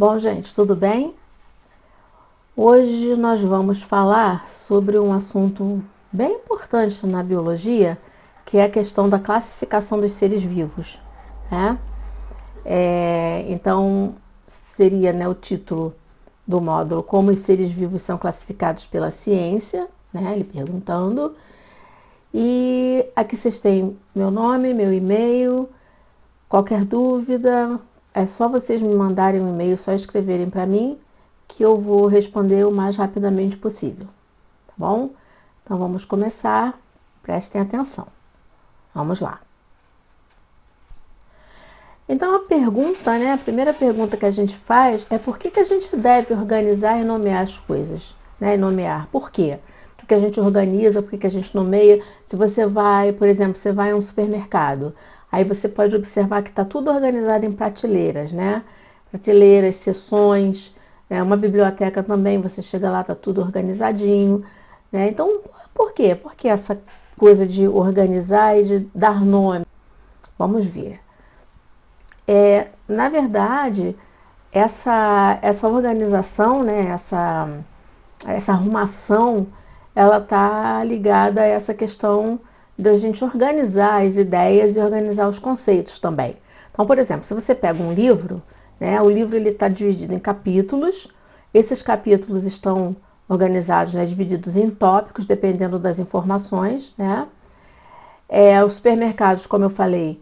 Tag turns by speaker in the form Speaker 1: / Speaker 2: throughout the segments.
Speaker 1: Bom, gente, tudo bem? Hoje nós vamos falar sobre um assunto bem importante na biologia, que é a questão da classificação dos seres vivos, né? Então, seria, né, o título do módulo Como os seres vivos são classificados pela ciência, né? Ele perguntando. E aqui vocês têm meu nome, meu e-mail. Qualquer dúvida, é só vocês me mandarem um e-mail, só escreverem para mim, que eu vou responder o mais rapidamente possível, tá bom? Então vamos começar, prestem atenção. Vamos lá. Então a pergunta, né, a primeira pergunta que a gente faz é por que a gente deve organizar e nomear as coisas, né? E nomear, por quê? Por que a gente organiza, por que a gente nomeia? Se você vai, por exemplo, você vai a um supermercado, aí você pode observar que está tudo organizado em prateleiras, né? Prateleiras, seções, né? Uma biblioteca também, você chega lá, está tudo organizadinho, né? Então, por quê? Por que essa coisa de organizar e de dar nome? Vamos ver. Na verdade, essa organização, né? Essa arrumação, ela está ligada a essa questão da gente organizar as ideias e organizar os conceitos também. Então, por exemplo, se você pega um livro, né, o livro está dividido em capítulos. Esses capítulos estão organizados, né, divididos em tópicos, dependendo das informações, né? Os supermercados, como eu falei,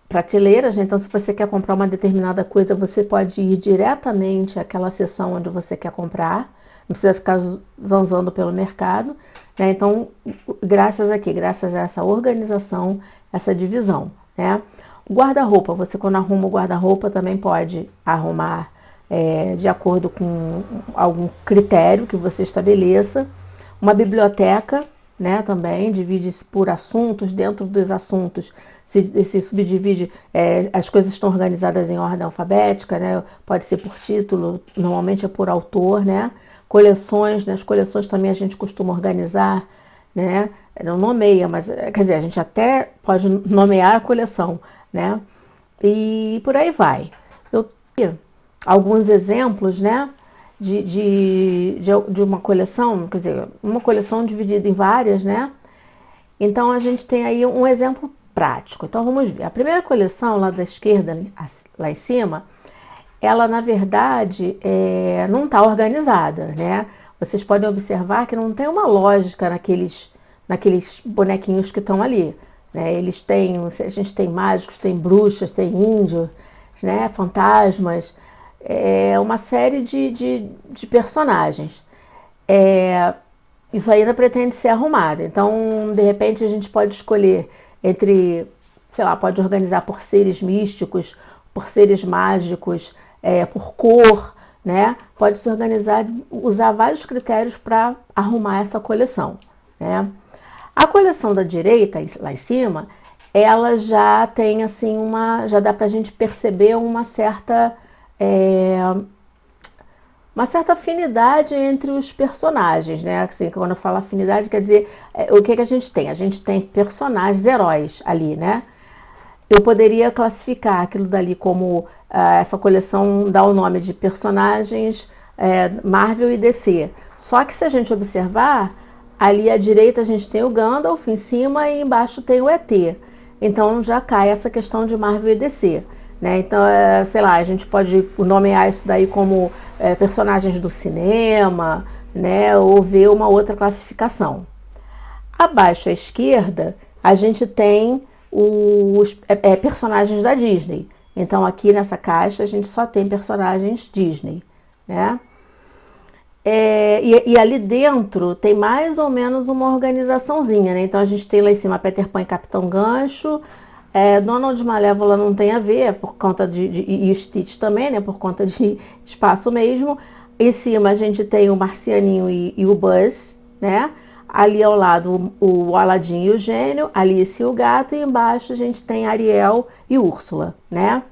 Speaker 1: prateleiras, né? Então, se você quer comprar uma determinada coisa, você pode ir diretamente àquela seção onde você quer comprar, não precisa ficar zanzando pelo mercado, né? Então, graças a essa organização, essa divisão, né? O guarda-roupa, você quando arruma o guarda-roupa também pode arrumar de acordo com algum critério que você estabeleça. Uma biblioteca, né, também divide-se por assuntos. Dentro dos assuntos se subdivide, as coisas estão organizadas em ordem alfabética, né? Pode ser por título, normalmente é por autor, né? Coleções, né? As coleções também a gente costuma organizar, né? Não nomeia, mas quer dizer, a gente até pode nomear a coleção, né? E por aí vai. Eu tenho alguns exemplos, né? De uma coleção, quer dizer, uma coleção dividida em várias, né? Então a gente tem aí um exemplo prático. Então vamos ver. A primeira coleção lá da esquerda, lá em cima, ela na verdade não está organizada, né? Vocês podem observar que não tem uma lógica naqueles bonequinhos que estão ali, né? A gente tem mágicos, tem bruxas, tem índios, né? Fantasmas, uma série de personagens. Isso ainda pretende ser arrumado. Então, de repente, a gente pode escolher entre, sei lá, pode organizar por seres místicos, por seres mágicos, por cor, né? Pode se organizar, usar vários critérios para arrumar essa coleção, né? A coleção da direita, lá em cima, ela já tem assim já dá para a gente perceber uma certa afinidade entre os personagens, né? Assim, quando eu falo afinidade, quer dizer, o que a gente tem? A gente tem personagens, heróis ali, né? Eu poderia classificar aquilo dali como essa coleção dá o nome de personagens Marvel e DC. Só que se a gente observar, ali à direita a gente tem o Gandalf em cima e embaixo tem o ET. Então já cai essa questão de Marvel e DC. Né? Então, sei lá, a gente pode nomear isso daí como personagens do cinema, né? Ou ver uma outra classificação. Abaixo à esquerda, a gente tem os personagens da Disney. Então, aqui nessa caixa, a gente só tem personagens Disney, né? E ali dentro tem mais ou menos uma organizaçãozinha, né? Então, a gente tem lá em cima Peter Pan e Capitão Gancho. Donald Malévola não tem a ver, por conta e Stitch também, né? Por conta de espaço mesmo. Em cima a gente tem o Marcianinho e o Buzz, né? Ali ao lado o Aladim e o Gênio, Alice e o Gato, e embaixo a gente tem Ariel e Úrsula, né?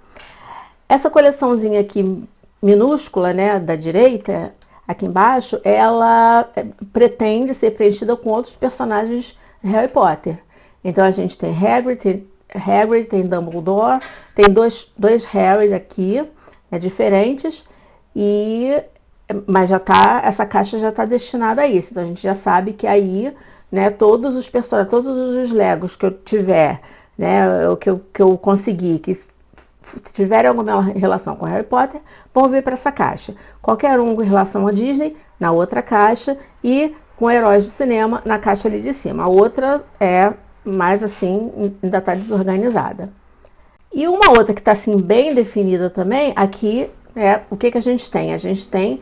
Speaker 1: Essa coleçãozinha aqui minúscula, né, da direita, aqui embaixo, ela pretende ser preenchida com outros personagens de Harry Potter. Então a gente tem Hagrid, tem Dumbledore, tem dois Harry aqui, diferentes, Mas essa caixa já está destinada a isso. Então a gente já sabe que aí, né, todos os personagens, todos os Legos que eu tiver, né, o que eu conseguir, que tiverem alguma relação com Harry Potter, vão vir para essa caixa. Qualquer um com relação a Disney, na outra caixa, e com heróis de cinema, na caixa ali de cima. A outra é mais assim, ainda está desorganizada. E uma outra que está assim bem definida também, aqui, o que a gente tem? A gente tem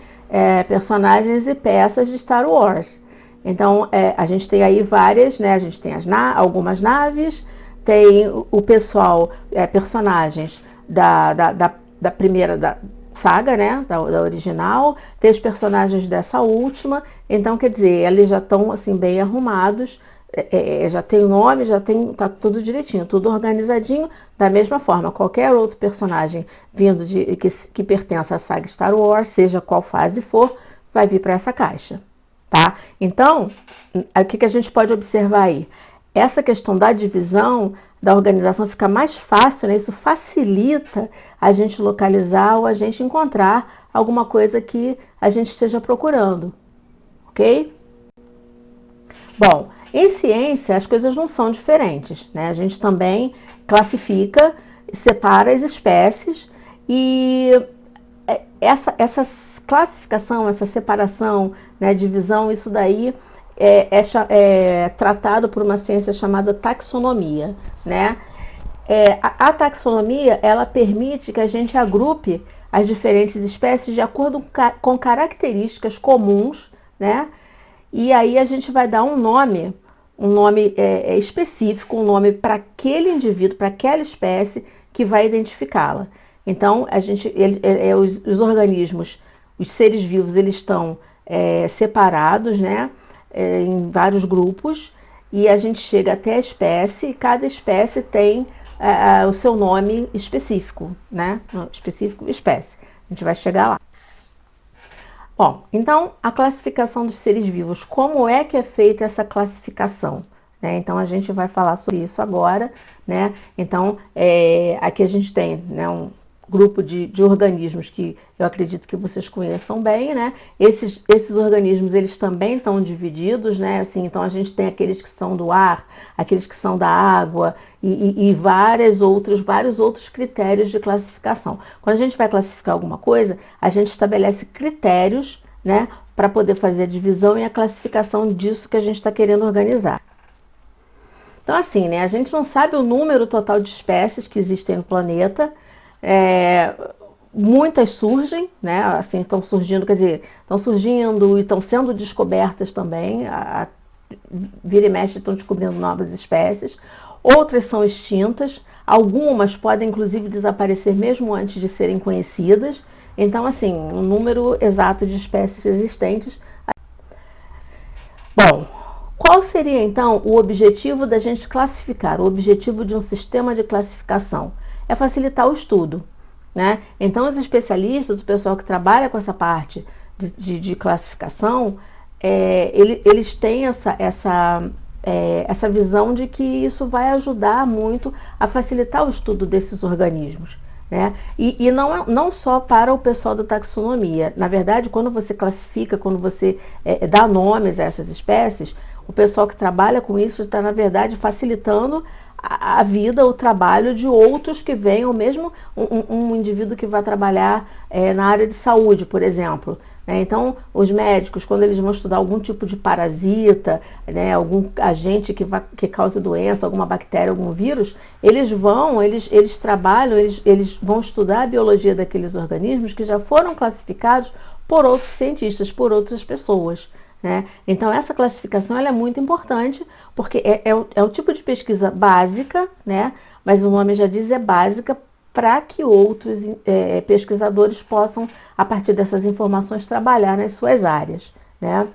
Speaker 1: personagens e peças de Star Wars. Então, a gente tem aí várias, né? A gente tem algumas naves, tem o pessoal, personagens da primeira saga, né? Da original, tem os personagens dessa última. Então, quer dizer, eles já estão assim bem arrumados. Já tem o nome, tá tudo direitinho, tudo organizadinho, da mesma forma. Qualquer outro personagem vindo que pertence à saga Star Wars, seja qual fase for, vai vir para essa caixa, tá? Então, o que a gente pode observar aí? Essa questão da divisão, da organização fica mais fácil, né? Isso facilita a gente localizar ou a gente encontrar alguma coisa que a gente esteja procurando, ok? Bom, em ciência as coisas não são diferentes, né? A gente também classifica, separa as espécies e essa classificação, essa separação, né, divisão, isso daí é tratado por uma ciência chamada taxonomia, né? A taxonomia, ela permite que a gente agrupe as diferentes espécies de acordo com características comuns, né? E aí a gente vai dar um nome específico, um nome para aquele indivíduo, para aquela espécie que vai identificá-la. Então, os organismos, os seres vivos, eles estão separados, né, em vários grupos, e a gente chega até a espécie, e cada espécie tem o seu nome específico, né, específico espécie. A gente vai chegar lá. Bom, então a classificação dos seres vivos, como é que é feita essa classificação? Né? Então a gente vai falar sobre isso agora, né? Então aqui a gente tem, né, um grupo de organismos que eu acredito que vocês conheçam bem, né? Esses organismos, eles também estão divididos, né? Assim, então a gente tem aqueles que são do ar, aqueles que são da água e vários outros critérios de classificação. Quando a gente vai classificar alguma coisa, a gente estabelece critérios, né, para poder fazer a divisão e a classificação disso que a gente está querendo organizar. Então, assim, né, a gente não sabe o número total de espécies que existem no planeta. Muitas surgem, né? Assim, estão surgindo, quer dizer, estão surgindo e estão sendo descobertas também. Vira e mexe estão descobrindo novas espécies. Outras são extintas. Algumas podem, inclusive, desaparecer mesmo antes de serem conhecidas. Então, assim, um número exato de espécies existentes. Bom, qual seria, então, o objetivo da gente classificar? O objetivo de um sistema de classificação é facilitar o estudo, né? Então, os especialistas, o pessoal que trabalha com essa parte de classificação, eles têm essa visão de que isso vai ajudar muito a facilitar o estudo desses organismos, né? E não só para o pessoal da taxonomia. Na verdade, quando você classifica, quando você dá nomes a essas espécies, o pessoal que trabalha com isso está, na verdade, facilitando a vida, o trabalho de outros que venham, mesmo um indivíduo que vai trabalhar na área de saúde, por exemplo. Né? Então, os médicos, quando eles vão estudar algum tipo de parasita, né, algum agente que cause doença, alguma bactéria, algum vírus, eles trabalham, eles vão estudar a biologia daqueles organismos que já foram classificados por outros cientistas, por outras pessoas. Né? Então, essa classificação ela é muito importante, porque é o tipo de pesquisa básica, né? Mas o nome já diz, é básica, para que outros pesquisadores possam, a partir dessas informações, trabalhar nas suas áreas. Né?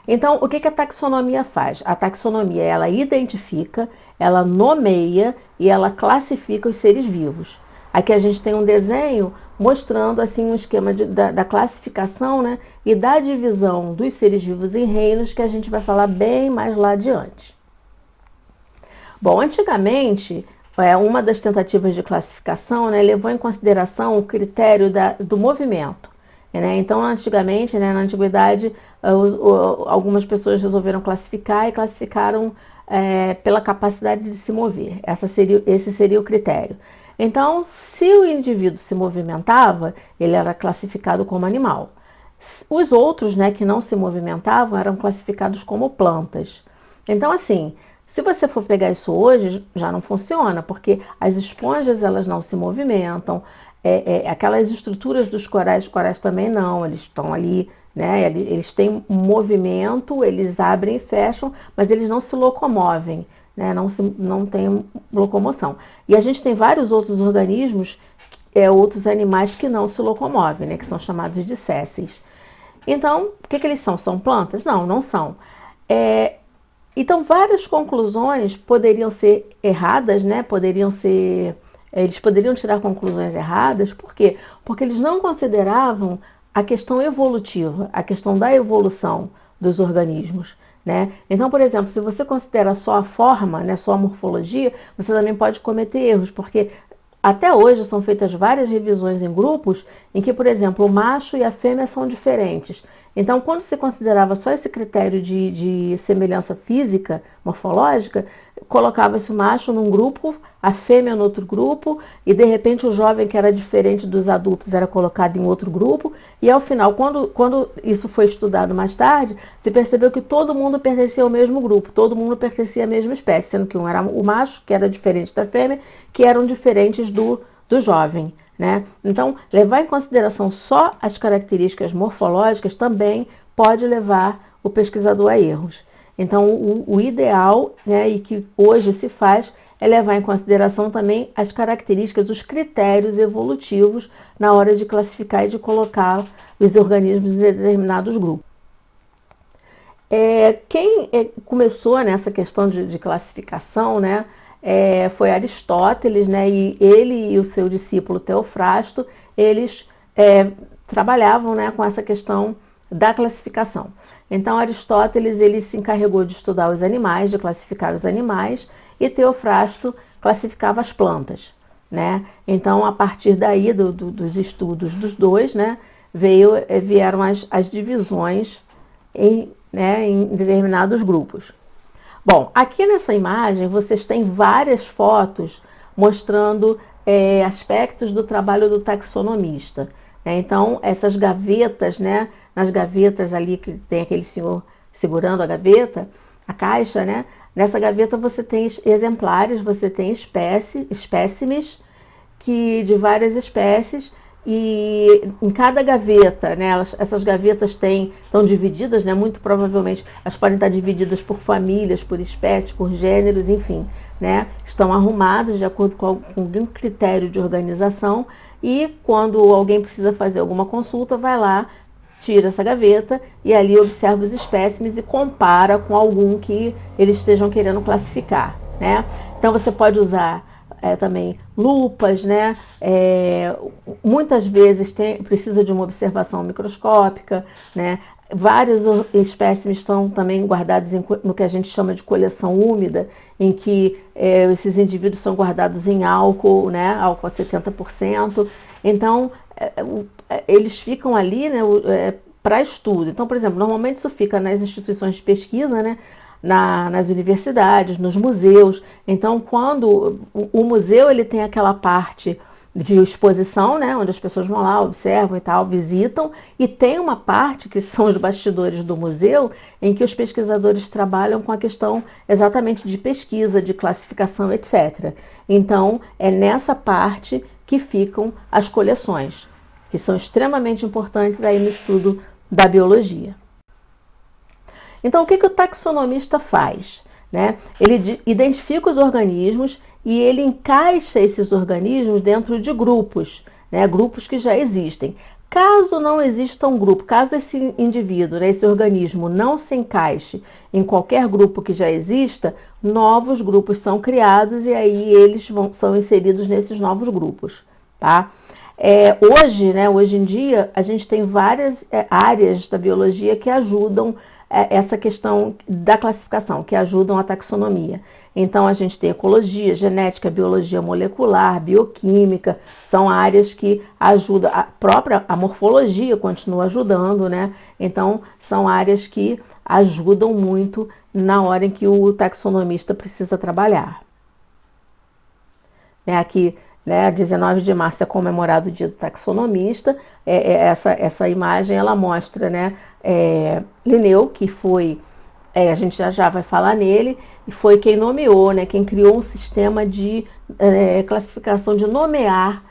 Speaker 1: Então, o que a taxonomia faz? A taxonomia, ela identifica, ela nomeia e ela classifica os seres vivos. Aqui a gente tem um desenho mostrando assim um esquema da classificação, né, e da divisão dos seres vivos em reinos, que a gente vai falar bem mais lá adiante. Bom, antigamente, uma das tentativas de classificação, né, levou em consideração o critério do movimento. né? Então, antigamente, né, na antiguidade, algumas pessoas resolveram classificar e classificaram pela capacidade de se mover. Esse seria o critério. Então, se o indivíduo se movimentava, ele era classificado como animal. Os outros, né, que não se movimentavam, eram classificados como plantas. Então, assim, se você for pegar isso hoje, já não funciona, porque as esponjas, elas não se movimentam, aquelas estruturas dos corais, os corais também não, eles estão ali, né, eles têm um movimento, eles abrem e fecham, mas eles não se locomovem, né, não tem locomoção. E a gente tem vários outros organismos, outros animais que não se locomovem, né, que são chamados de sésseis. Então, o que eles são? São plantas? Não, não são. Então, várias conclusões poderiam ser erradas, né? Eles poderiam tirar conclusões erradas. Por quê? Porque eles não consideravam a questão evolutiva, a questão da evolução dos organismos, né? Então, por exemplo, se você considera só a forma, né, só a morfologia, você também pode cometer erros, porque até hoje são feitas várias revisões em grupos em que, por exemplo, o macho e a fêmea são diferentes. Então, quando se considerava só esse critério de semelhança física, morfológica, colocava-se o macho num grupo, a fêmea no outro grupo, e de repente o jovem que era diferente dos adultos era colocado em outro grupo, e ao final, quando isso foi estudado mais tarde, se percebeu que todo mundo pertencia ao mesmo grupo, todo mundo pertencia à mesma espécie, sendo que um era o macho, que era diferente da fêmea, que eram diferentes do jovem, né? Então, levar em consideração só as características morfológicas também pode levar o pesquisador a erros. Então, o ideal, né, e que hoje se faz, é levar em consideração também as características, os critérios evolutivos na hora de classificar e de colocar os organismos em determinados grupos. Quem começou nessa questão de classificação, né, foi Aristóteles, né, e ele e o seu discípulo Teofrasto, eles trabalhavam, né, com essa questão da classificação. Então, Aristóteles ele se encarregou de estudar os animais, de classificar os animais, e Teofrasto classificava as plantas, né? Então, a partir daí, dos estudos dos dois, né, vieram as divisões em determinados grupos. Bom, aqui nessa imagem vocês têm várias fotos mostrando aspectos do trabalho do taxonomista. Então, essas gavetas, né, nas gavetas ali que tem aquele senhor segurando a gaveta, a caixa, né, nessa gaveta você tem exemplares, você tem espécimes de várias espécies, e em cada gaveta, né, essas gavetas estão divididas, né, muito provavelmente elas podem estar divididas por famílias, por espécies, por gêneros, enfim, né, estão arrumadas de acordo com algum critério de organização, e quando alguém precisa fazer alguma consulta, vai lá, tira essa gaveta e ali observa os espécimes e compara com algum que eles estejam querendo classificar, né? Então você pode usar também lupas, né? Muitas vezes precisa de uma observação microscópica, né? Vários espécimes estão também guardados no que a gente chama de coleção úmida, em que esses indivíduos são guardados em álcool, né? Álcool a 70%. Então, eles ficam ali, né, para estudo. Então, por exemplo, normalmente isso fica nas instituições de pesquisa, né? Nas universidades, nos museus. Então, quando o museu ele tem aquela parte de exposição, né, onde as pessoas vão lá, observam e tal, visitam, e tem uma parte que são os bastidores do museu, em que os pesquisadores trabalham com a questão exatamente de pesquisa, de classificação, etc. Então, é nessa parte que ficam as coleções, que são extremamente importantes aí no estudo da biologia. Então, o que o taxonomista faz? Né? Ele identifica os organismos e ele encaixa esses organismos dentro de grupos, né? Grupos que já existem. Caso não exista um grupo, caso esse indivíduo, né, esse organismo não se encaixe em qualquer grupo que já exista, novos grupos são criados e aí eles são inseridos nesses novos grupos. Tá? Hoje em dia, a gente tem várias áreas da biologia que ajudam essa questão da classificação, que ajudam a taxonomia. Então, a gente tem ecologia, genética, biologia molecular, bioquímica, são áreas que ajudam, a morfologia continua ajudando, né? Então, são áreas que ajudam muito na hora em que o taxonomista precisa trabalhar. Aqui, 19 de março é comemorado o dia do taxonomista. Essa imagem, ela mostra, Linneu, que foi, a gente já vai falar nele, e foi quem nomeou, quem criou um sistema de classificação, de nomear,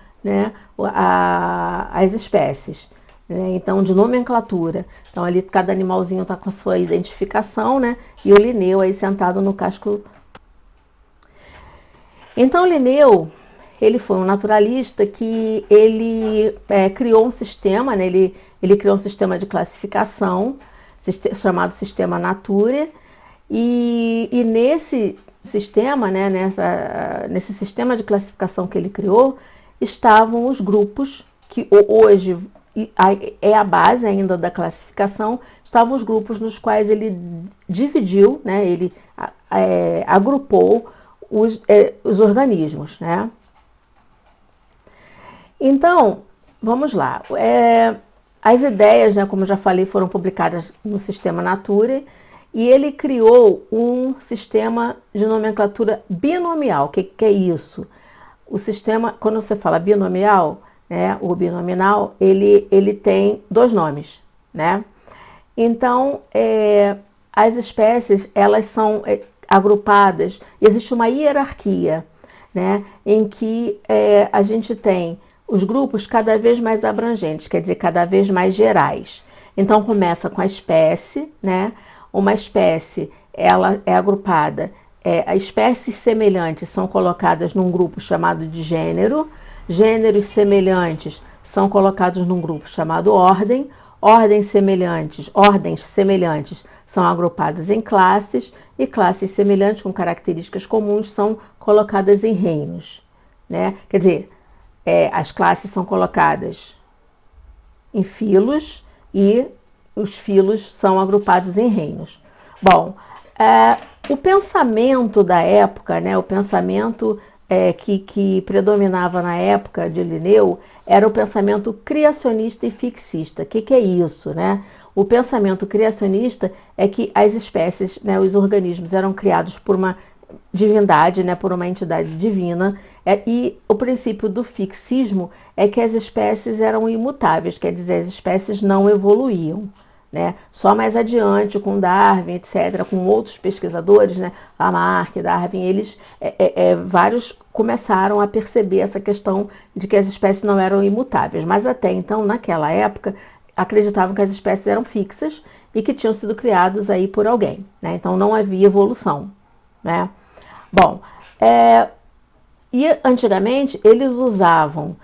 Speaker 1: as espécies, então de nomenclatura. Então ali cada animalzinho está com a sua identificação, e o Linneu aí sentado no casco. Então Linneu, ele foi um naturalista que ele criou um sistema, ele criou um sistema de classificação chamado Sistema Naturae, e nesse sistema, nesse sistema de classificação que ele criou, estavam os grupos que hoje é a base ainda da classificação, estavam os grupos nos quais ele dividiu, ele agrupou os organismos, Então, vamos lá. As ideias, como eu já falei, foram publicadas no Sistema Naturae, e ele criou um sistema de nomenclatura binomial. O que é isso? O sistema, quando você fala binomial, o binominal, ele tem dois nomes, Então, as espécies, elas são agrupadas, existe uma hierarquia, em que a gente tem os grupos cada vez mais abrangentes, quer dizer, cada vez mais gerais. Então, começa com a espécie, Uma espécie, ela é agrupada, as espécies semelhantes são colocadas num grupo chamado de gênero, gêneros semelhantes são colocados num grupo chamado ordem, ordens semelhantes são agrupados em classes, e classes semelhantes com características comuns são colocadas em reinos, Quer dizer, as classes são colocadas em filos e os filos são agrupados em reinos. Bom, o pensamento da época, o pensamento que predominava na época de Linneu era o pensamento criacionista e fixista. O que é isso, O pensamento criacionista é que as espécies, os organismos eram criados por uma divindade, por uma entidade divina, e o princípio do fixismo é que as espécies eram imutáveis, quer dizer, as espécies não evoluíam, Só mais adiante, com Darwin, etc., com outros pesquisadores, Lamarck, Darwin, eles, vários começaram a perceber essa questão de que as espécies não eram imutáveis, mas até então, naquela época, acreditavam que as espécies eram fixas e que tinham sido criadas aí por alguém, Então não havia evolução, Bom, e antigamente eles usavam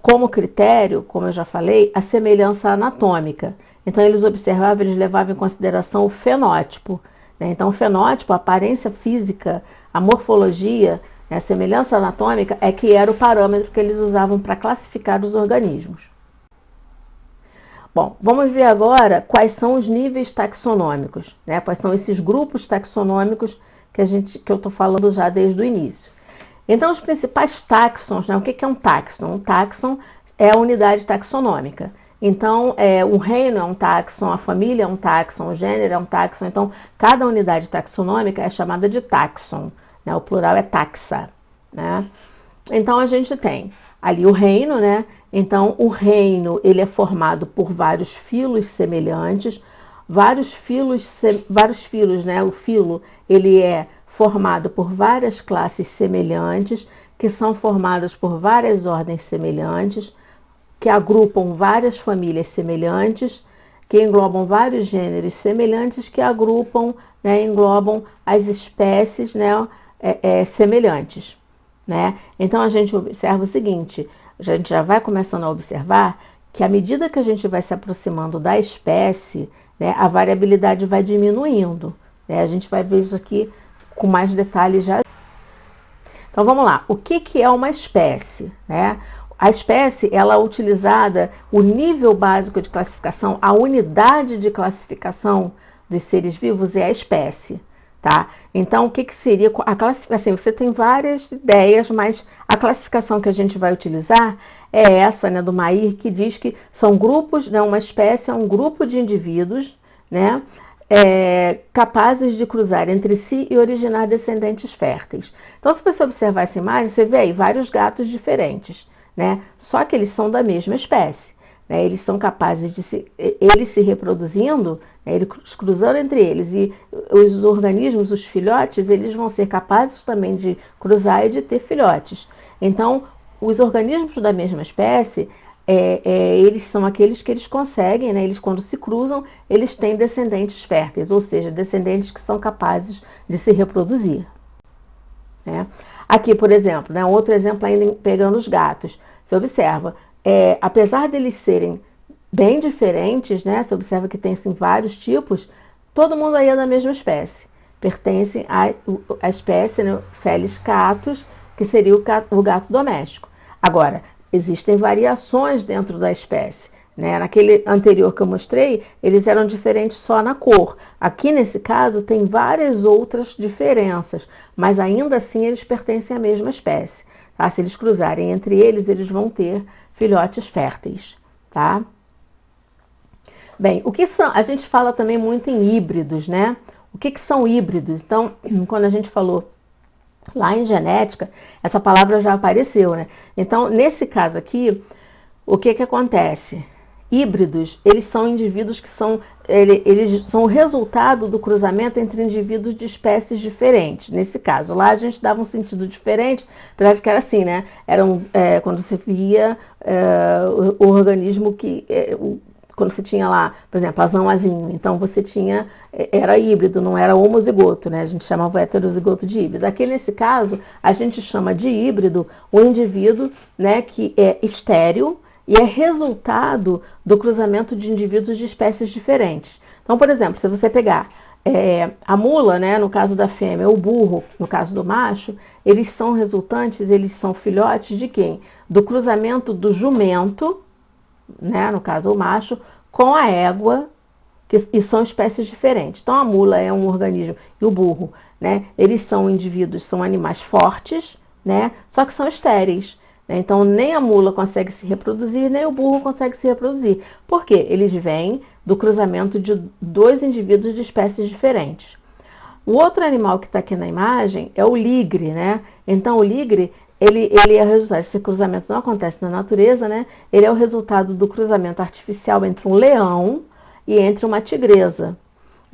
Speaker 1: como critério, como eu já falei, a semelhança anatômica. Então eles observavam, eles levavam em consideração o fenótipo, Então o fenótipo, a aparência física, a morfologia, a semelhança anatômica é que era o parâmetro que eles usavam para classificar os organismos. Bom, vamos ver agora quais são os níveis taxonômicos, Quais são esses grupos taxonômicos que eu estou falando já desde o início. Então, os principais táxons, o que é um táxon? Um táxon é a unidade taxonômica. Então, um reino é um táxon, a família é um táxon, o gênero é um táxon. Então, cada unidade taxonômica é chamada de táxon, O plural é taxa, Então, a gente tem ali o reino, Então, o reino, ele é formado por vários filos semelhantes, vários filos, O filo, ele é formado por várias classes semelhantes, que são formadas por várias ordens semelhantes, que agrupam várias famílias semelhantes, que englobam vários gêneros semelhantes, que agrupam, englobam as espécies, semelhantes, Então, a gente observa o seguinte, a gente já vai começando a observar que à medida que a gente vai se aproximando da espécie, a variabilidade vai diminuindo, A gente vai ver isso aqui com mais detalhes já. Então, vamos lá. O que é uma espécie, A espécie, ela é utilizada, o nível básico de classificação, a unidade de classificação dos seres vivos é a espécie, tá? Então, o que seria a classificação? Você tem várias ideias, mas a classificação que a gente vai utilizar é essa, né, do Mayr, que diz que são grupos, né, uma espécie é um grupo de indivíduos, né, capazes de cruzar entre si e originar descendentes férteis. Então, se você observar essa imagem, você vê aí vários gatos diferentes, né? Só que eles são da mesma espécie, né? Eles são capazes de eles se reproduzindo, né? Eles cruzando entre eles, e os organismos, os filhotes, eles vão ser capazes também de cruzar e de ter filhotes. Então, os organismos da mesma espécie, eles são aqueles que eles conseguem, né? Eles, quando se cruzam, eles têm descendentes férteis, ou seja, descendentes que são capazes de se reproduzir, né? Aqui, por exemplo, né, outro exemplo ainda pegando os gatos. Você observa, apesar deles serem bem diferentes, né? Você observa que tem assim, vários tipos, todo mundo aí é da mesma espécie. Pertencem à espécie, né, Felis catus, que seria o gato doméstico. Agora, existem variações dentro da espécie, né? Naquele anterior que eu mostrei, eles eram diferentes só na cor. Aqui, nesse caso, tem várias outras diferenças, mas ainda assim eles pertencem à mesma espécie, tá? Se eles cruzarem entre eles, eles vão ter filhotes férteis, tá? Bem, o que são? A gente fala também muito em híbridos, né? O que são híbridos? Então, quando a gente falou lá em genética, essa palavra já apareceu, né? Então, nesse caso aqui, o que acontece? Híbridos, eles são indivíduos que eles são o resultado do cruzamento entre indivíduos de espécies diferentes. Nesse caso, lá a gente dava um sentido diferente, apesar de que era assim, né? Quando você via o organismo que... quando você tinha lá, por exemplo, azão-azinho, então você tinha, era híbrido, não era homozigoto, né? A gente chamava o heterozigoto de híbrido. Aqui nesse caso, a gente chama de híbrido o indivíduo, né, que é estéril e é resultado do cruzamento de indivíduos de espécies diferentes. Então, por exemplo, se você pegar a mula, né, no caso da fêmea, o burro, no caso do macho, eles são resultantes, eles são filhotes de quem? Do cruzamento do jumento, né, no caso o macho, com a égua, e são espécies diferentes. Então a mula é um organismo e o burro, né, eles são indivíduos, são animais fortes, né, só que são estéreis, né? Então nem a mula consegue se reproduzir, nem o burro consegue se reproduzir. Por quê? Eles vêm do cruzamento de dois indivíduos de espécies diferentes. O outro animal que está aqui na imagem é o ligre, né? Então o ligre, ele é o resultado, esse cruzamento não acontece na natureza, né? Ele é o resultado do cruzamento artificial entre um leão e entre uma tigresa.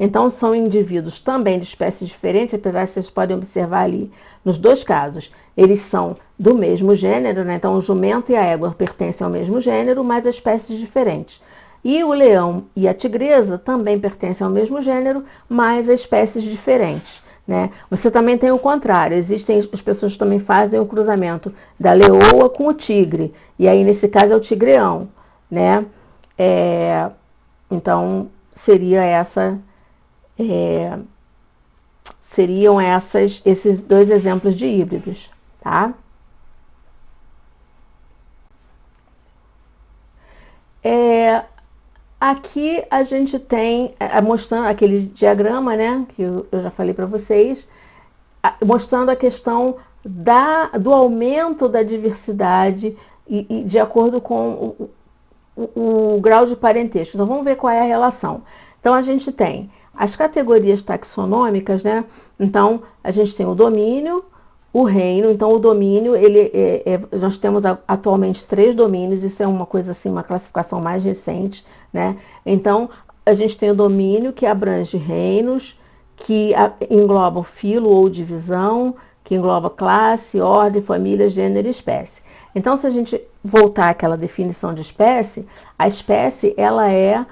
Speaker 1: Então, são indivíduos também de espécies diferentes, apesar de vocês podem observar ali, nos dois casos, eles são do mesmo gênero, né? Então, o jumento e a égua pertencem ao mesmo gênero, mas a espécies diferentes. E o leão e a tigresa também pertencem ao mesmo gênero, mas a espécies diferentes, né? Você também tem o contrário, as pessoas que também fazem o cruzamento da leoa com o tigre, e aí nesse caso é o tigreão, né? Então seriam esses dois exemplos de híbridos, tá? Aqui a gente tem, mostrando aquele diagrama, né, que eu já falei para vocês, mostrando a questão do aumento da diversidade e de acordo com o grau de parentesco. Então, vamos ver qual é a relação. Então, a gente tem as categorias taxonômicas, né? Então, a gente tem o domínio, o reino. Então, o domínio, nós temos atualmente 3 domínios, isso é uma coisa assim, uma classificação mais recente, né? Então, a gente tem o domínio que abrange reinos, que englobam filo ou divisão, que engloba classe, ordem, família, gênero e espécie. Então, se a gente voltar àquela definição de espécie, a espécie, ela é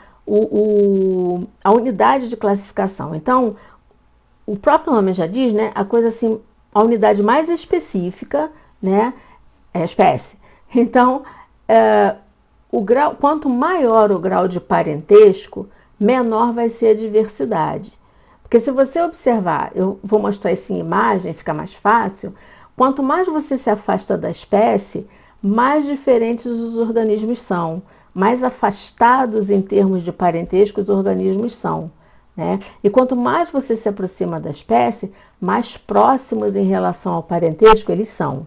Speaker 1: a unidade de classificação. Então, o próprio nome já diz, né, a coisa assim, a unidade mais específica, né, é a espécie. Então, quanto maior o grau de parentesco, menor vai ser a diversidade. Porque se você observar, eu vou mostrar isso em imagem, fica mais fácil, quanto mais você se afasta da espécie, mais diferentes os organismos são, mais afastados em termos de parentesco os organismos são, né? E quanto mais você se aproxima da espécie, mais próximos em relação ao parentesco eles são.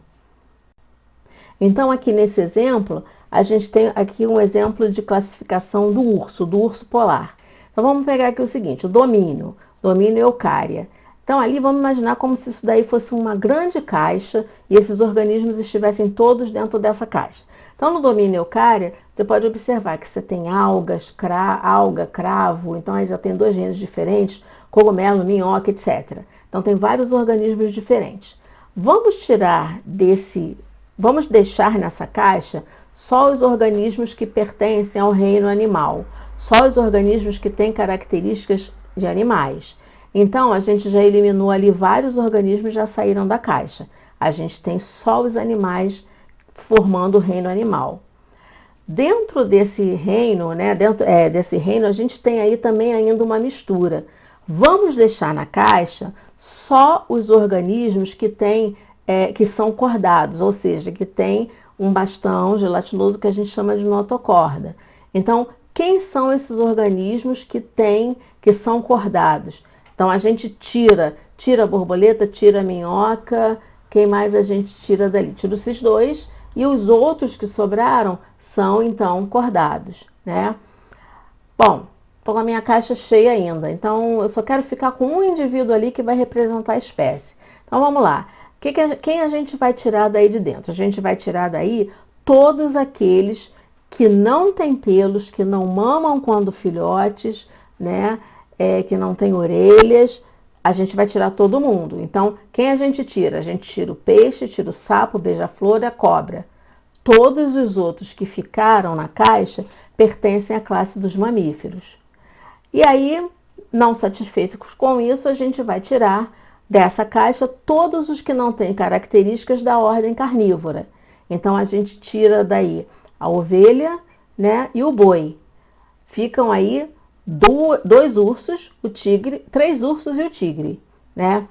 Speaker 1: Então, aqui nesse exemplo, a gente tem aqui um exemplo de classificação do urso polar. Então, vamos pegar aqui o seguinte, o domínio eucária. Então, ali vamos imaginar como se isso daí fosse uma grande caixa e esses organismos estivessem todos dentro dessa caixa. Então, no domínio eucária, você pode observar que você tem algas, alga, cravo, então aí já tem 2 gêneros diferentes, cogumelo, minhoca, etc. Então, tem vários organismos diferentes. Vamos deixar nessa caixa só os organismos que pertencem ao reino animal, só os organismos que têm características de animais. Então, a gente já eliminou ali vários organismos, já saíram da caixa. A gente tem só os animais formando o reino animal. Dentro desse reino, né, desse reino, a gente tem aí também ainda uma mistura. Vamos deixar na caixa só os organismos que são cordados, ou seja, que tem um bastão gelatinoso que a gente chama de notocorda. Então, quem são esses organismos que são cordados? Então, a gente tira a borboleta, tira a minhoca, quem mais a gente tira dali? Tira esses 2 e os outros que sobraram são, então, cordados, né? Bom, estou com a minha caixa cheia ainda, então eu só quero ficar com um indivíduo ali que vai representar a espécie. Então, vamos lá. Quem a gente vai tirar daí de dentro? A gente vai tirar daí todos aqueles que não têm pelos, que não mamam quando filhotes, né? Que não tem orelhas, a gente vai tirar todo mundo. Então, quem a gente tira? A gente tira o peixe, tira o sapo, o beija-flor e a cobra. Todos os outros que ficaram na caixa pertencem à classe dos mamíferos. E aí, não satisfeitos com isso, a gente vai tirar dessa caixa todos os que não têm características da ordem carnívora. Então, a gente tira daí a ovelha, né, e o boi. Ficam aí 2 ursos, 3 ursos e o tigre, né?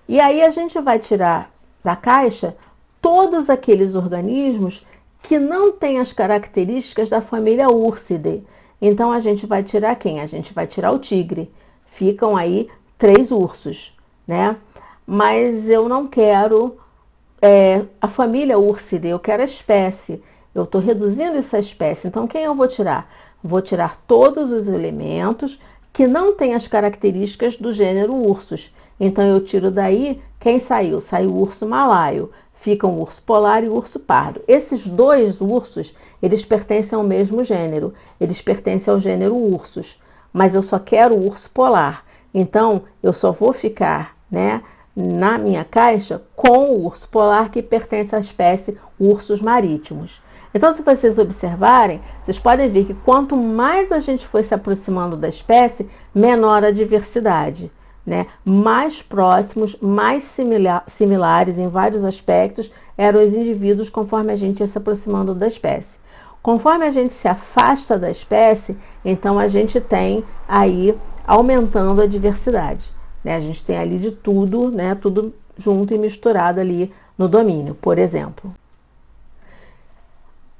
Speaker 1: E aí a gente vai tirar da caixa todos aqueles organismos que não têm as características da família Ursidae. Então a gente vai tirar quem? A gente vai tirar o tigre. Ficam aí 3 ursos, né? Mas eu não quero a família Ursidae, eu quero a espécie. Eu estou reduzindo essa espécie. Então quem eu vou tirar? Vou tirar todos os elementos que não têm as características do gênero ursos. Então, eu tiro daí quem saiu? Saiu o urso malaio. Ficam o urso polar e o urso pardo. Esses 2 ursos, eles pertencem ao mesmo gênero. Eles pertencem ao gênero ursos. Mas eu só quero o urso polar. Então, eu só vou ficar, né, na minha caixa com o urso polar que pertence à espécie ursos marítimos. Então, se vocês observarem, vocês podem ver que quanto mais a gente foi se aproximando da espécie, menor a diversidade, né? Mais próximos, mais similares em vários aspectos eram os indivíduos conforme a gente ia se aproximando da espécie. Conforme a gente se afasta da espécie, então a gente tem aí aumentando a diversidade, né? A gente tem ali de tudo, né? Tudo junto e misturado ali no domínio, por exemplo.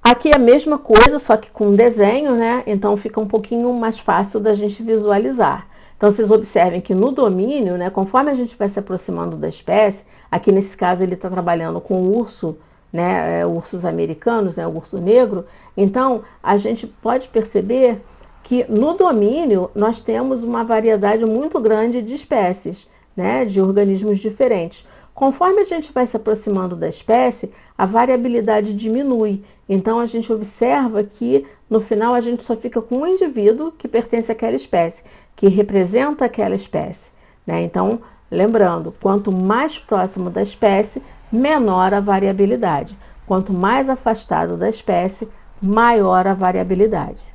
Speaker 1: Aqui é a mesma coisa, só que com desenho, né? Então fica um pouquinho mais fácil da gente visualizar. Então vocês observem que no domínio, né, conforme a gente vai se aproximando da espécie, aqui nesse caso ele está trabalhando com o urso, né, ursos americanos, né, o urso negro. Então a gente pode perceber que no domínio nós temos uma variedade muito grande de espécies, né, de organismos diferentes. Conforme a gente vai se aproximando da espécie, a variabilidade diminui. Então, a gente observa que, no final, a gente só fica com um indivíduo que pertence àquela espécie, que representa aquela espécie, né? Então, lembrando, quanto mais próximo da espécie, menor a variabilidade. Quanto mais afastado da espécie, maior a variabilidade,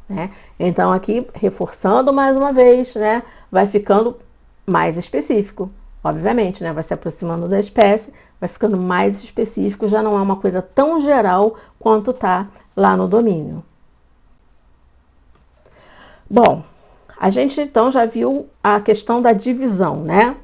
Speaker 1: né? Então, aqui, reforçando mais uma vez, né, vai ficando mais específico. Obviamente, né? Vai se aproximando da espécie, vai ficando mais específico, já não é uma coisa tão geral quanto está lá no domínio. Bom, a gente então já viu a questão da divisão, né?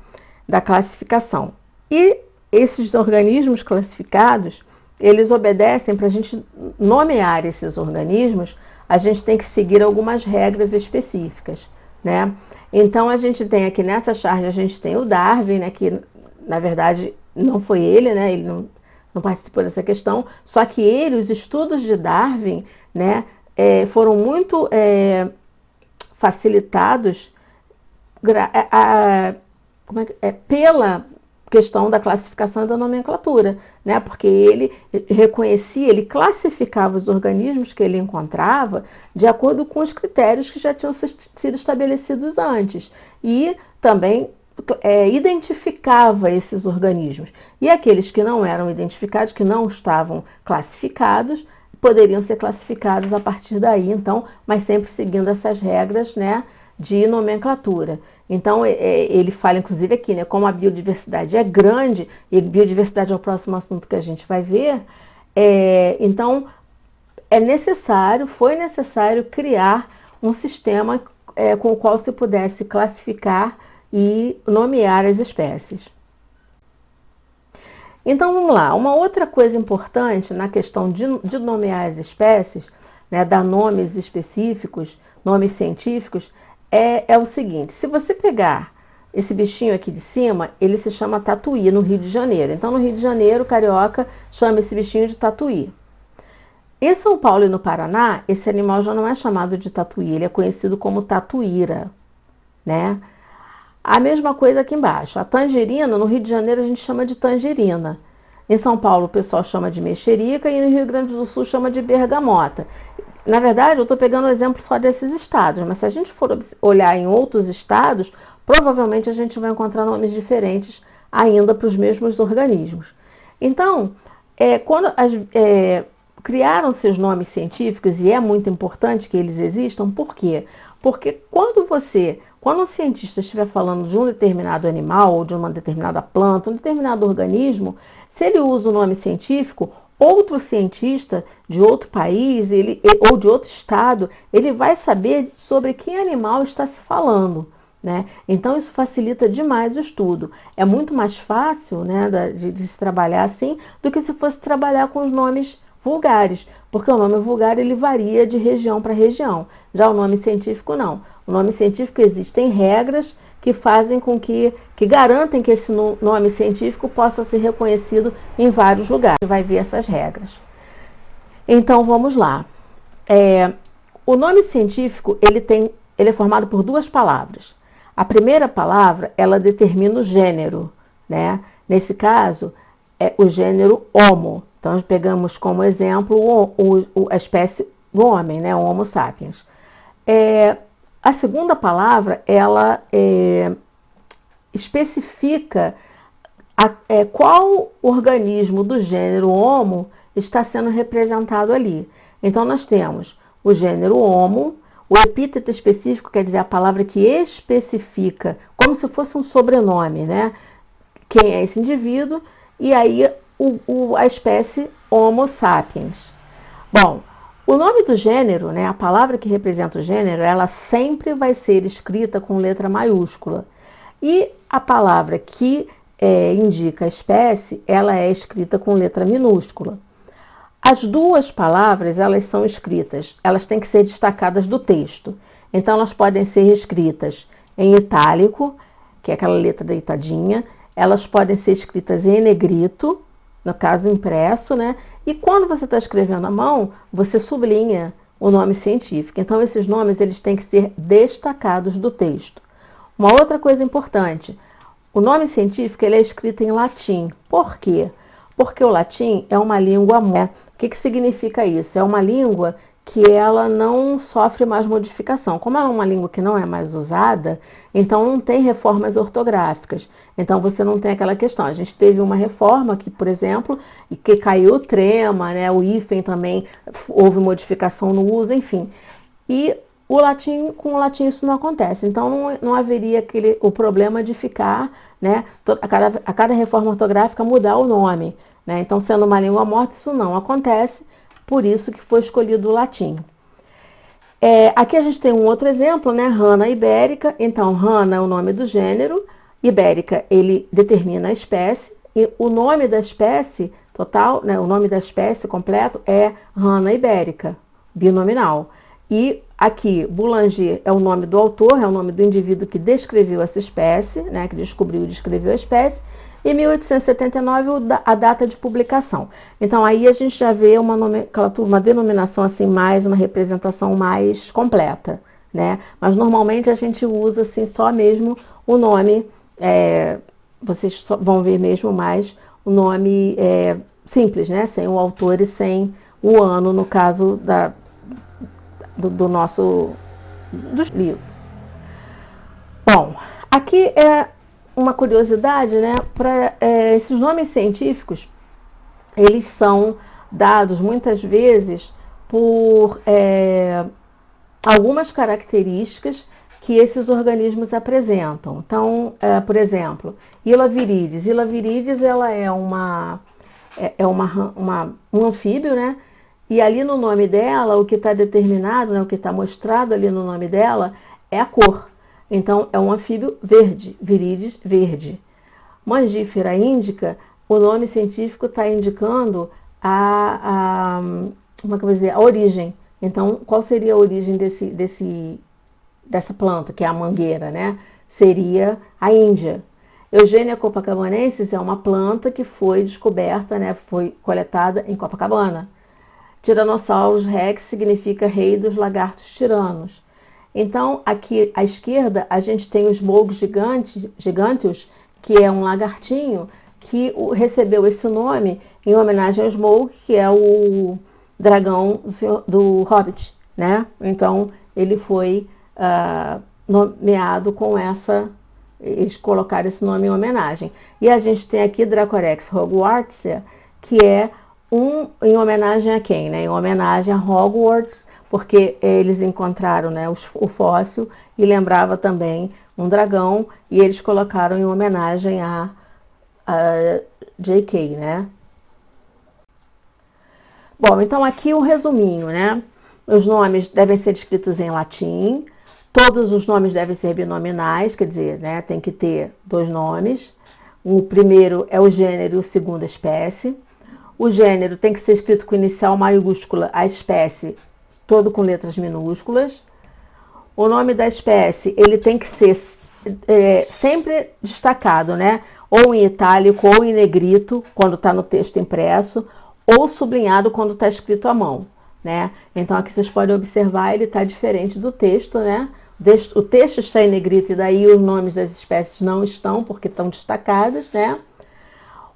Speaker 1: Da classificação. E esses organismos classificados, eles obedecem, para a gente nomear esses organismos, a gente tem que seguir algumas regras específicas, né? Então, a gente tem aqui nessa charge, a gente tem o Darwin, né, que na verdade não foi ele, né, ele não participou dessa questão, só que os estudos de Darwin, né, foram muito facilitados pela questão da classificação e da nomenclatura, né? Porque ele reconhecia, ele classificava os organismos que ele encontrava de acordo com os critérios que já tinham sido estabelecidos antes e também identificava esses organismos. E aqueles que não eram identificados, que não estavam classificados, poderiam ser classificados a partir daí, então, mas sempre seguindo essas regras, né, de nomenclatura. Então, ele fala, inclusive, aqui, né, como a biodiversidade é grande, e biodiversidade é o próximo assunto que a gente vai ver, então, foi necessário criar um sistema com o qual se pudesse classificar e nomear as espécies. Então, vamos lá. Uma outra coisa importante na questão de nomear as espécies, né, dar nomes específicos, nomes científicos, é o seguinte: se você pegar esse bichinho aqui de cima, ele se chama tatuí no Rio de Janeiro. Então, no Rio de Janeiro, o carioca chama esse bichinho de tatuí. Em São Paulo e no Paraná, esse animal já não é chamado de tatuí, ele é conhecido como tatuíra, né? A mesma coisa aqui embaixo. A tangerina, no Rio de Janeiro, a gente chama de tangerina. Em São Paulo, o pessoal chama de mexerica e no Rio Grande do Sul chama de bergamota. Na verdade, eu estou pegando o exemplo só desses estados, mas se a gente for olhar em outros estados, provavelmente a gente vai encontrar nomes diferentes ainda para os mesmos organismos. Então, quando criaram-se os nomes científicos, e é muito importante que eles existam, por quê? Porque quando um cientista estiver falando de um determinado animal, ou de uma determinada planta, um determinado organismo, se ele usa o nome científico, outro cientista de outro país ou de outro estado, ele vai saber sobre que animal está se falando, né? Então, isso facilita demais o estudo. É muito mais fácil, né, de se trabalhar assim do que se fosse trabalhar com os nomes vulgares, porque o nome vulgar ele varia de região para região. Já o nome científico não. O nome científico existem regras que fazem com que garantem que esse nome científico possa ser reconhecido em vários lugares. Você vai ver essas regras. Então vamos lá. O nome científico ele é formado por duas palavras. A primeira palavra ela determina o gênero, né? Nesse caso é o gênero Homo. Então, nós pegamos como exemplo a espécie do homem, né, o Homo sapiens. A segunda palavra, ela especifica qual organismo do gênero Homo está sendo representado ali. Então, nós temos o gênero Homo, o epíteto específico quer dizer a palavra que especifica, como se fosse um sobrenome, né? Quem é esse indivíduo, e aí a espécie Homo sapiens. Bom, o nome do gênero, né, a palavra que representa o gênero, ela sempre vai ser escrita com letra maiúscula. E a palavra que indica a espécie, ela é escrita com letra minúscula. As duas palavras, elas são escritas, elas têm que ser destacadas do texto. Então, elas podem ser escritas em itálico, que é aquela letra deitadinha, elas podem ser escritas em negrito, no caso impresso, né? E quando você está escrevendo à mão, você sublinha o nome científico. Então, esses nomes eles têm que ser destacados do texto. Uma outra coisa importante, o nome científico ele é escrito em latim. Por quê? Porque o latim é uma língua muda. O que significa isso? É uma língua que ela não sofre mais modificação. Como ela é uma língua que não é mais usada, então não tem reformas ortográficas. Então você não tem aquela questão. A gente teve uma reforma aqui, por exemplo, que caiu o trema, né? O hífen também houve modificação no uso, enfim. E com o latim isso não acontece. Então não haveria o problema de ficar, né, a cada reforma ortográfica mudar o nome, né? Então, sendo uma língua morta, isso não acontece. Por isso que foi escolhido o latim. Aqui a gente tem um outro exemplo, né? Rana ibérica. Então, rana é o nome do gênero. Ibérica, ele determina a espécie. E o nome da espécie total, né? O nome da espécie completo é Rana ibérica, binominal. E aqui, Boulanger é o nome do autor, é o nome do indivíduo que descreveu essa espécie, né, que descobriu e descreveu a espécie, e 1879 a data de publicação. Então aí a gente já vê uma denominação assim mais, uma representação mais completa, né? Mas normalmente a gente usa assim só mesmo o nome, vocês vão ver mesmo mais o nome simples, né? Sem o autor e sem o ano, no caso do livro. Bom, aqui é uma curiosidade, né? Esses nomes científicos, eles são dados muitas vezes por algumas características que esses organismos apresentam. Então, por exemplo, Hyla viridis. Hyla viridis, ela é um anfíbio, né? E ali no nome dela, o que está determinado, né, o que está mostrado ali no nome dela é a cor. Então, é um anfíbio verde, viridis verde. Mangifera indica, o nome científico está indicando como é que eu vou dizer, a origem. Então, qual seria a origem dessa planta, que é a mangueira, né? Seria a Índia. Eugênia copacabanensis é uma planta que foi descoberta, né, foi coletada em Copacabana. Tyrannosaurus rex significa rei dos lagartos tiranos. Então, aqui à esquerda, a gente tem os Smough giganteus, que é um lagartinho que recebeu esse nome em homenagem ao Smough, que é o dragão do Hobbit, né? Então, ele foi nomeado com eles colocaram esse nome em homenagem. E a gente tem aqui Dracorex hogwartsia, que é em homenagem a quem? Né? Em homenagem a Hogwarts, porque eles encontraram, né, o fóssil e lembrava também um dragão, e eles colocaram em homenagem a J.K., né? Bom, então aqui o resuminho, né? Os nomes devem ser escritos em latim, todos os nomes devem ser binominais, quer dizer, né, tem que ter 2 nomes. O primeiro é o gênero e o segundo a espécie. O gênero tem que ser escrito com inicial maiúscula, a espécie todo com letras minúsculas. O nome da espécie, ele tem que ser sempre destacado, né? Ou em itálico, ou em negrito, quando está no texto impresso, ou sublinhado quando está escrito à mão, né? Então aqui vocês podem observar, ele está diferente do texto, né? O texto está em negrito e daí os nomes das espécies não estão, porque estão destacadas, né?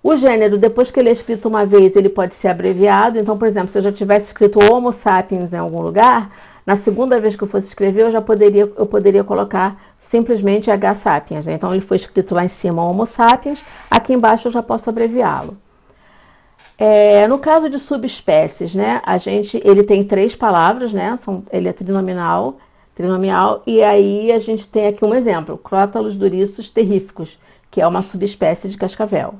Speaker 1: O gênero, depois que ele é escrito uma vez, ele pode ser abreviado. Então, por exemplo, se eu já tivesse escrito Homo sapiens em algum lugar, na segunda vez que eu fosse escrever, eu poderia colocar simplesmente H sapiens, né? Então, ele foi escrito lá em cima Homo sapiens, aqui embaixo eu já posso abreviá-lo. No caso de subespécies, né, ele tem 3 palavras, né? Ele é trinomial, e aí a gente tem aqui um exemplo, Crótalos duriços terríficos, que é uma subespécie de cascavel.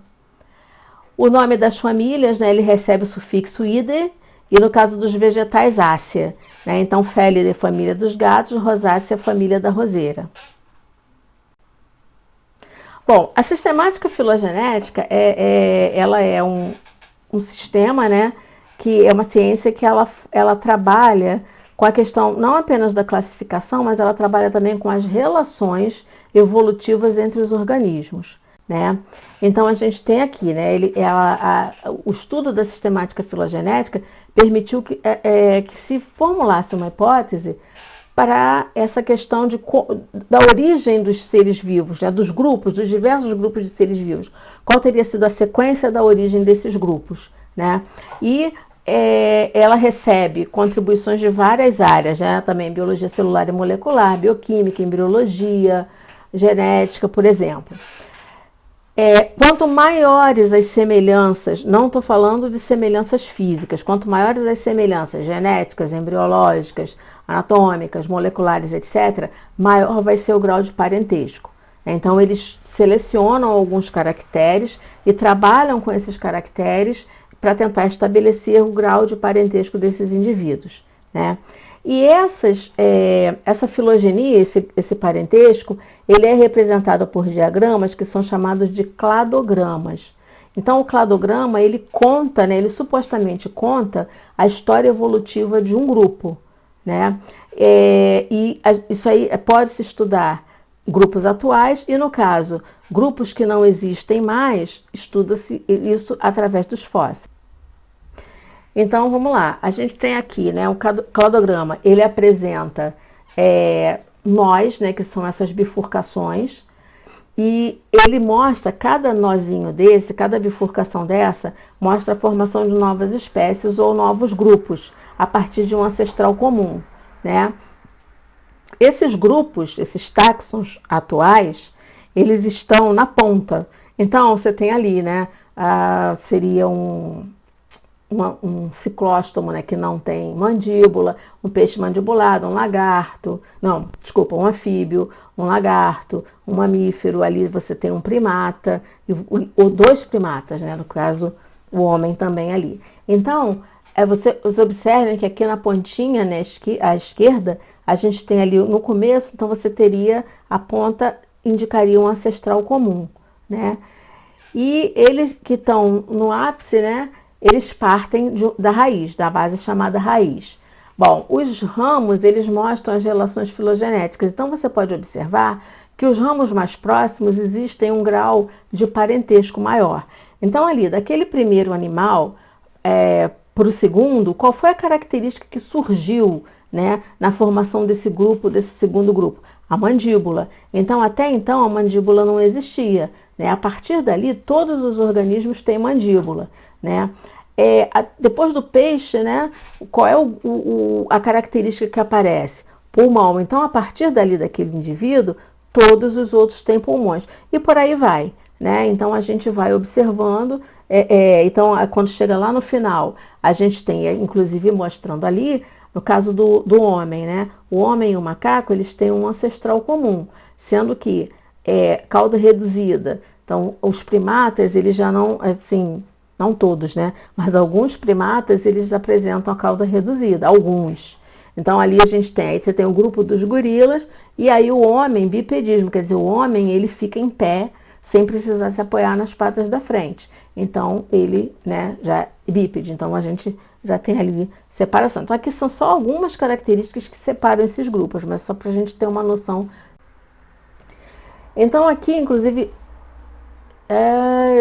Speaker 1: O nome das famílias, né, ele recebe o sufixo ide, e no caso dos vegetais, ácea, né? Então, Felidae, família dos gatos, Rosácea, família da roseira. Bom, a sistemática filogenética ela é um sistema, né, que é uma ciência que ela trabalha com a questão não apenas da classificação, mas ela trabalha também com as relações evolutivas entre os organismos, né? Então a gente tem aqui, né, o estudo da sistemática filogenética permitiu que se formulasse uma hipótese para essa questão da origem dos seres vivos, né, dos diversos grupos de seres vivos. Qual teria sido a sequência da origem desses grupos, né? E ela recebe contribuições de várias áreas, né? Também biologia celular e molecular, bioquímica, embriologia, genética, por exemplo. Quanto maiores as semelhanças, não estou falando de semelhanças físicas, quanto maiores as semelhanças genéticas, embriológicas, anatômicas, moleculares, etc., maior vai ser o grau de parentesco. Então, eles selecionam alguns caracteres e trabalham com esses caracteres para tentar estabelecer o grau de parentesco desses indivíduos, né? E essa filogenia, esse parentesco, ele é representado por diagramas que são chamados de cladogramas. Então, o cladograma, ele conta, né, ele supostamente conta a história evolutiva de um grupo, né? Isso aí pode-se estudar grupos atuais e, no caso, grupos que não existem mais, estuda-se isso através dos fósseis. Então, vamos lá. A gente tem aqui, né, o cladograma. Ele apresenta nós, né, que são essas bifurcações, e ele mostra, cada nozinho desse, cada bifurcação dessa, mostra a formação de novas espécies ou novos grupos, a partir de um ancestral comum, né? Esses grupos, esses táxons atuais, eles estão na ponta. Então, você tem ali, né, seria um ciclóstomo, né, que não tem mandíbula, um peixe mandibulado, um lagarto, não, desculpa, um anfíbio, um lagarto, um mamífero, ali você tem um primata, ou dois primatas, né, no caso, o homem também ali. Então, vocês observem que aqui na pontinha, né, à esquerda, a gente tem ali no começo, então você teria, a ponta indicaria um ancestral comum, né? E eles que estão no ápice, né, eles partem da raiz, da base chamada raiz. Bom, os ramos, eles mostram as relações filogenéticas. Então, você pode observar que os ramos mais próximos existem um grau de parentesco maior. Então, ali, daquele primeiro animal para o segundo, qual foi a característica que surgiu, né, na formação desse grupo, desse segundo grupo? A mandíbula. Então, até então, a mandíbula não existia, né? A partir dali, todos os organismos têm mandíbula, né? Depois do peixe, né, qual é a característica que aparece? Pulmão. Então, a partir dali, daquele indivíduo, todos os outros têm pulmões. E por aí vai, né? Então, a gente vai observando. Então, quando chega lá no final, a gente tem, inclusive, mostrando ali, no caso do homem, né? O homem e o macaco, eles têm um ancestral comum, sendo que cauda reduzida. Então, os primatas, eles já não, assim, não todos, né? Mas alguns primatas, eles apresentam a cauda reduzida, alguns. Então, ali a gente tem, aí você tem o grupo dos gorilas, e aí o homem, bipedismo, quer dizer, o homem, ele fica em pé, sem precisar se apoiar nas patas da frente. Então, ele, né, já é bípede. Então, a gente já tem ali separação. Então, aqui são só algumas características que separam esses grupos, mas só para a gente ter uma noção. Então, aqui, inclusive,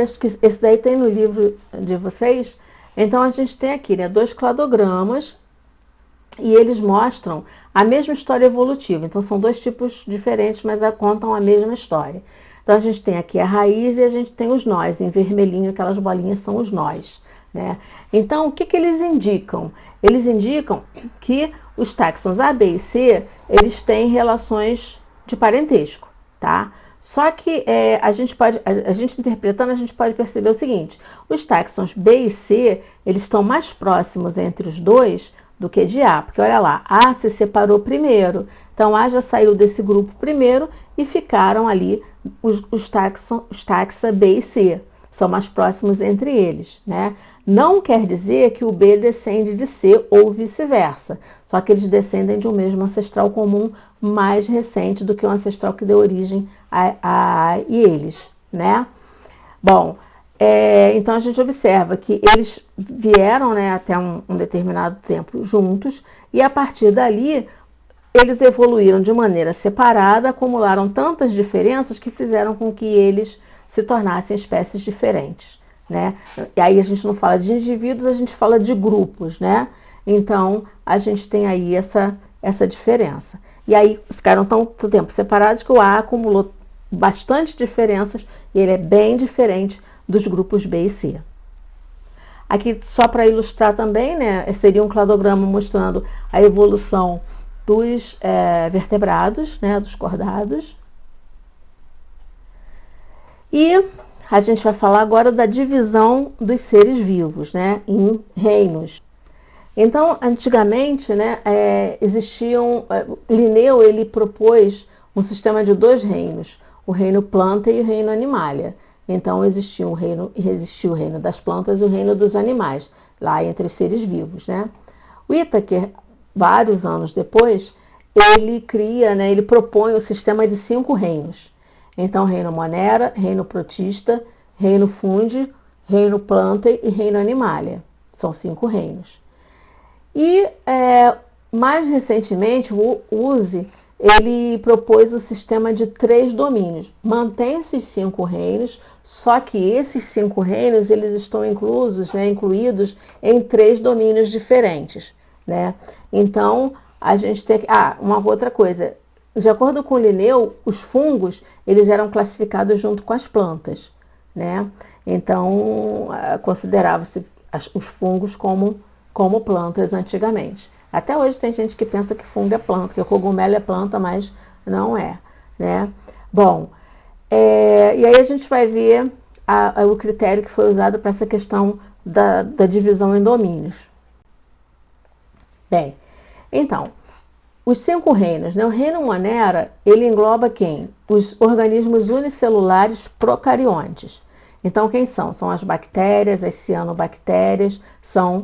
Speaker 1: acho que esse daí tem no livro de vocês. Então, a gente tem aqui, né, 2 cladogramas, e eles mostram a mesma história evolutiva. Então, são 2 tipos diferentes, mas contam a mesma história. Então, a gente tem aqui a raiz e a gente tem os nós. Em vermelhinho, aquelas bolinhas são os nós, né? Então, o que eles indicam? Eles indicam que os táxons A, B e C, eles têm relações de parentesco, tá? Só que a gente interpretando, a gente pode perceber o seguinte: os táxons B e C, eles estão mais próximos entre os dois do que de A, porque olha lá, A se separou primeiro, então A já saiu desse grupo primeiro e ficaram ali os taxa B e C, são mais próximos entre eles, né? Não quer dizer que o B descende de C ou vice-versa, só que eles descendem de um mesmo ancestral comum mais recente do que o ancestral que deu origem a e eles, né? Bom, então a gente observa que eles vieram, né, até um determinado tempo juntos, e a partir dali eles evoluíram de maneira separada, acumularam tantas diferenças que fizeram com que eles se tornassem espécies diferentes, né? E aí a gente não fala de indivíduos, a gente fala de grupos, né? Então a gente tem aí essa diferença. E aí ficaram tanto tempo separados que o A acumulou bastante diferenças e ele é bem diferente dos grupos B e C. Aqui, só para ilustrar também, né, seria um cladograma mostrando a evolução dos vertebrados, né, dos cordados. E a gente vai falar agora da divisão dos seres vivos, né, em reinos. Então, antigamente, né, Linneu, ele propôs um sistema de 2 reinos, o reino planta e o reino animalia. Então, existiu o reino das plantas e o reino dos animais, lá entre os seres vivos, né? O Whittaker, vários anos depois, ele cria, né, ele propõe o sistema de 5 reinos. Então, reino Monera, reino Protista, reino Fundi, reino Planta e reino Animalia. São 5 reinos. E mais recentemente, o USE, ele propôs o sistema de 3 domínios. Mantém-se os 5 reinos, só que esses 5 reinos eles estão incluídos em 3 domínios diferentes, né? Então, a gente tem... uma outra coisa. De acordo com Linneu, os fungos eles eram classificados junto com as plantas, né? Então, considerava-se os fungos como plantas antigamente. Até hoje tem gente que pensa que fungo é planta, que o cogumelo é planta, mas não é, né? Bom, e aí a gente vai ver o critério que foi usado para essa questão da divisão em domínios. Bem, então, os 5 reinos, né? O reino Monera, ele engloba quem? Os organismos unicelulares procariontes. Então, quem são? São as bactérias, as cianobactérias,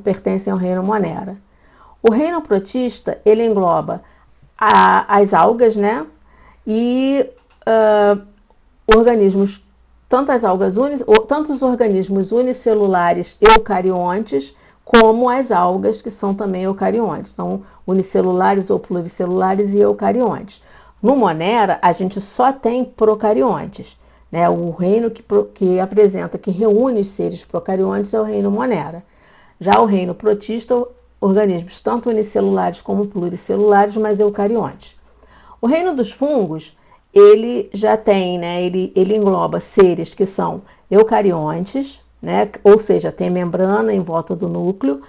Speaker 1: pertencem ao reino Monera. O reino protista, ele engloba as algas, né? E organismos, tanto os organismos unicelulares eucariontes, como as algas, que são também eucariontes. São unicelulares ou pluricelulares e eucariontes. No Monera, a gente só tem procariontes, né? O reino que reúne os seres procariontes é o reino Monera. Já o reino protista, organismos tanto unicelulares como pluricelulares, mas eucariontes. O reino dos fungos, ele já tem, né? Ele engloba seres que são eucariontes, né? Ou seja, tem membrana em volta do núcleo,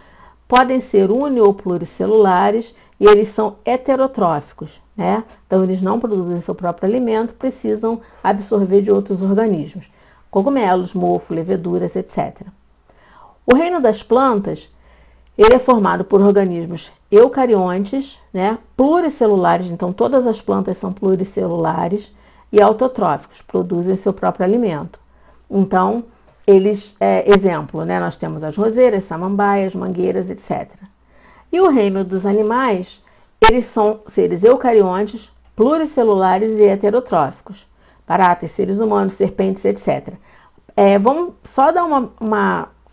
Speaker 1: podem ser uni ou pluricelulares e eles são heterotróficos, né? Então, eles não produzem seu próprio alimento, precisam absorver de outros organismos, cogumelos, mofo, leveduras, etc. O reino das plantas, ele é formado por organismos eucariontes, né? Pluricelulares, então todas as plantas são pluricelulares, e autotróficos, produzem seu próprio alimento. Então, exemplo, né? Nós temos as roseiras, samambaias, mangueiras, etc. E o reino dos animais, eles são seres eucariontes, pluricelulares e heterotróficos. Baratas, seres humanos, serpentes, etc. Vamos só dar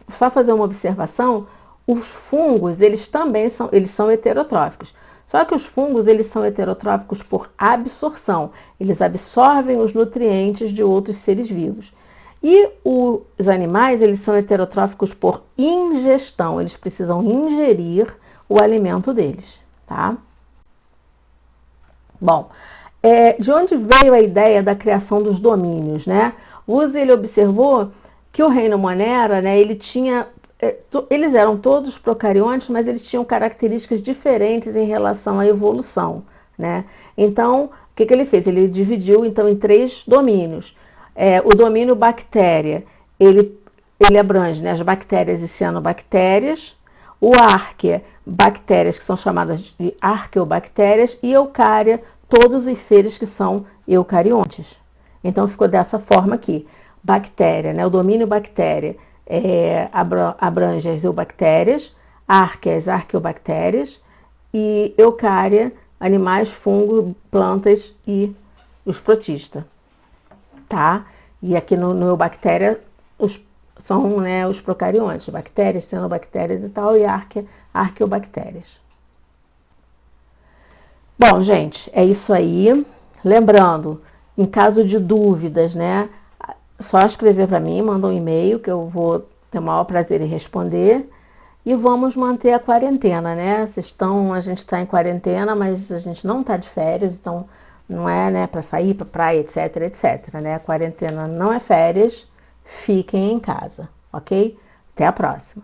Speaker 1: só fazer uma observação. Os fungos, eles também são heterotróficos. Só que os fungos, eles são heterotróficos por absorção. Eles absorvem os nutrientes de outros seres vivos. E os animais, eles são heterotróficos por ingestão. Eles precisam ingerir o alimento deles, tá? Bom, de onde veio a ideia da criação dos domínios, né? Ele observou que o reino Monera, né, eles eram todos procariontes, mas eles tinham características diferentes em relação à evolução, né? Então, o que ele fez? Ele dividiu, então, em 3 domínios. O domínio bactéria, ele abrange, né, as bactérias e cianobactérias. O árquea, bactérias que são chamadas de arqueobactérias. E eucária, todos os seres que são eucariontes. Então, ficou dessa forma aqui. Bactéria, né, o domínio bactéria abrange as eubactérias, árquea, as arqueobactérias, e eucária, animais, fungos, plantas e os protistas. Tá? E aqui no eubactéria são, né, os procariontes, bactérias, cianobactérias e tal, e arqueobactérias. Bom, gente, é isso aí. Lembrando, em caso de dúvidas, né, só escrever para mim, manda um e-mail que eu vou ter o maior prazer em responder. E vamos manter a quarentena, né? A gente está em quarentena, mas a gente não está de férias, então não é, né, para sair para praia, etc, etc, né? A quarentena não é férias, fiquem em casa, ok? Até a próxima.